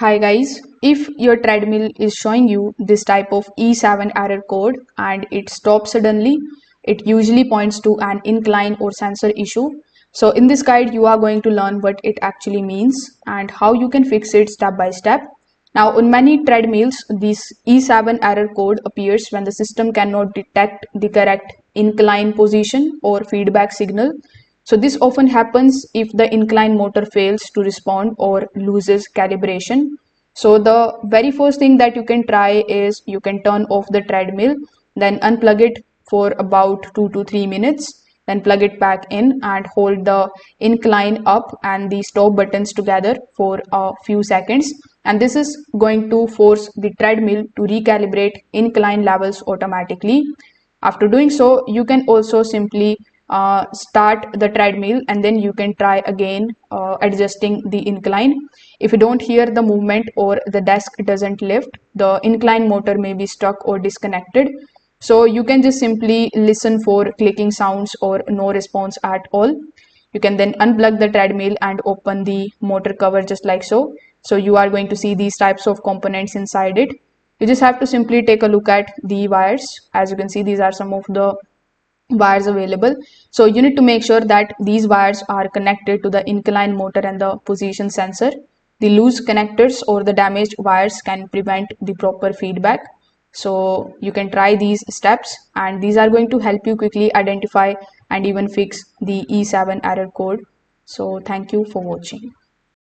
Hi guys, if your treadmill is showing you this type of E7 error code and it stops suddenly, it usually points to an incline or sensor issue. So in this guide, you are going to learn what it actually means and how you can fix it step by step. Now on many treadmills, this E7 error code appears when the system cannot detect the correct incline position or feedback signal. So this often happens if the incline motor fails to respond or loses calibration. So the very first thing that you can try is you can turn off the treadmill, then unplug it for about 2 to 3 minutes, then plug it back in and hold the incline up and the stop buttons together for a few seconds. And this is going to force the treadmill to recalibrate incline levels automatically. After doing so, you can also simply start the treadmill and then you can try again adjusting the incline. If you don't hear the movement or the desk doesn't lift, the incline motor may be stuck or disconnected. So you can just simply listen for clicking sounds or no response at all. You can then unplug the treadmill and open the motor cover just like so. So you are going to see these types of components inside it. You just have to simply take a look at the wires. As you can see, these are some of the wires available. So you need to make sure that these wires are connected to the incline motor and the position sensor. The loose connectors or the damaged wires can prevent the proper feedback. So you can try these steps and these are going to help you quickly identify and even fix the E7 error code. So thank you for watching.